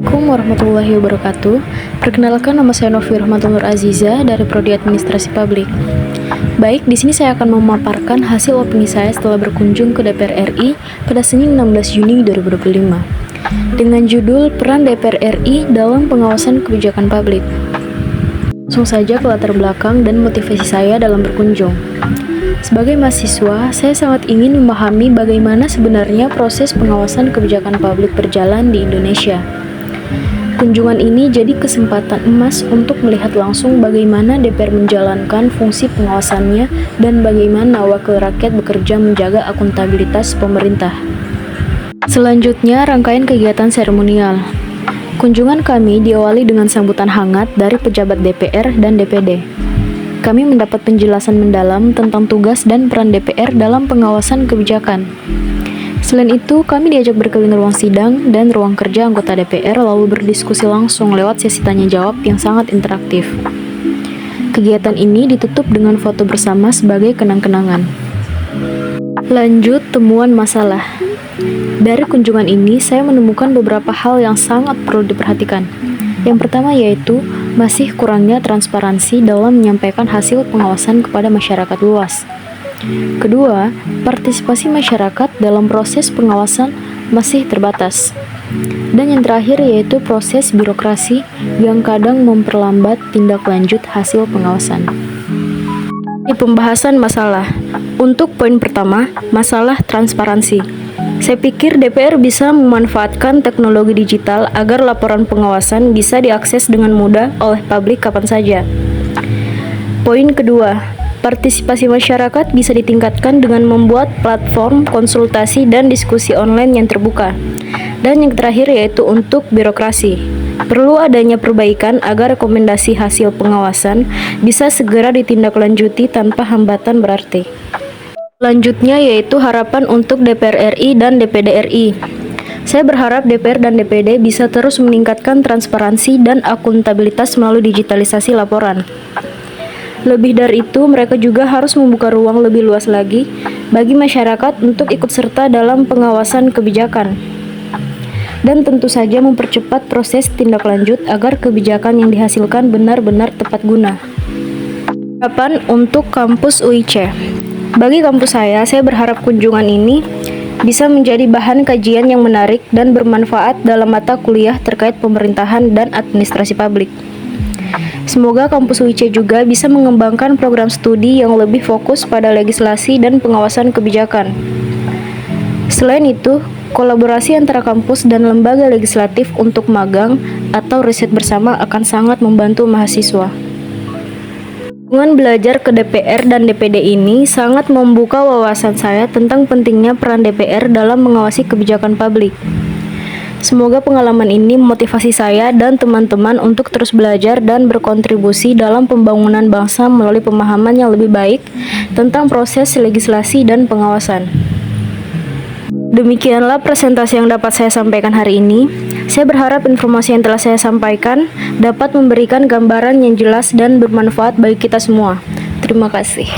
Assalamualaikum warahmatullahi wabarakatuh. Perkenalkan, nama saya Novi Rahmatul Nur Aziza dari Prodi Administrasi Publik. Baik, di sini saya akan memaparkan hasil opini saya setelah berkunjung ke DPR RI pada Senin 16 Juni 2025 dengan judul Peran DPR RI dalam Pengawasan Kebijakan Publik. Langsung saja ke latar belakang dan motivasi saya dalam berkunjung. Sebagai mahasiswa, saya sangat ingin memahami bagaimana sebenarnya proses pengawasan kebijakan publik berjalan di Indonesia. Kunjungan ini jadi kesempatan emas untuk melihat langsung bagaimana DPR menjalankan fungsi pengawasannya dan bagaimana wakil rakyat bekerja menjaga akuntabilitas pemerintah. Selanjutnya, rangkaian kegiatan seremonial. Kunjungan kami diawali dengan sambutan hangat dari pejabat DPR dan DPD. Kami mendapat penjelasan mendalam tentang tugas dan peran DPR dalam pengawasan kebijakan. Selain itu, kami diajak berkeliling ruang sidang dan ruang kerja anggota DPR lalu berdiskusi langsung lewat sesi tanya jawab yang sangat interaktif. Kegiatan ini ditutup dengan foto bersama sebagai kenang-kenangan. Lanjut, temuan masalah. Dari kunjungan ini, saya menemukan beberapa hal yang sangat perlu diperhatikan. Yang pertama yaitu masih kurangnya transparansi dalam menyampaikan hasil pengawasan kepada masyarakat luas. Kedua, partisipasi masyarakat dalam proses pengawasan masih terbatas. Dan yang terakhir yaitu proses birokrasi yang kadang memperlambat tindak lanjut hasil pengawasan. Di pembahasan masalah, untuk poin pertama, masalah transparansi. Saya pikir DPR bisa memanfaatkan teknologi digital agar laporan pengawasan bisa diakses dengan mudah oleh publik kapan saja. Poin kedua, partisipasi masyarakat bisa ditingkatkan dengan membuat platform konsultasi dan diskusi online yang terbuka. Dan yang terakhir yaitu untuk birokrasi. Perlu adanya perbaikan agar rekomendasi hasil pengawasan bisa segera ditindaklanjuti tanpa hambatan berarti. Selanjutnya yaitu harapan untuk DPR RI dan DPD RI. Saya berharap DPR dan DPD bisa terus meningkatkan transparansi dan akuntabilitas melalui digitalisasi laporan. Lebih dari itu, mereka juga harus membuka ruang lebih luas lagi bagi masyarakat untuk ikut serta dalam pengawasan kebijakan. Dan tentu saja mempercepat proses tindak lanjut agar kebijakan yang dihasilkan benar-benar tepat guna. Harapan untuk kampus UIC. Bagi kampus saya berharap kunjungan ini bisa menjadi bahan kajian yang menarik dan bermanfaat dalam mata kuliah terkait pemerintahan dan administrasi publik. Semoga kampus UIC juga bisa mengembangkan program studi yang lebih fokus pada legislasi dan pengawasan kebijakan. Selain itu, kolaborasi antara kampus dan lembaga legislatif untuk magang atau riset bersama akan sangat membantu mahasiswa. Kunjungan belajar ke DPR dan DPD ini sangat membuka wawasan saya tentang pentingnya peran DPR dalam mengawasi kebijakan publik. Semoga pengalaman ini memotivasi saya dan teman-teman untuk terus belajar dan berkontribusi dalam pembangunan bangsa melalui pemahaman yang lebih baik tentang proses legislasi dan pengawasan. Demikianlah presentasi yang dapat saya sampaikan hari ini. Saya berharap informasi yang telah saya sampaikan dapat memberikan gambaran yang jelas dan bermanfaat bagi kita semua. Terima kasih.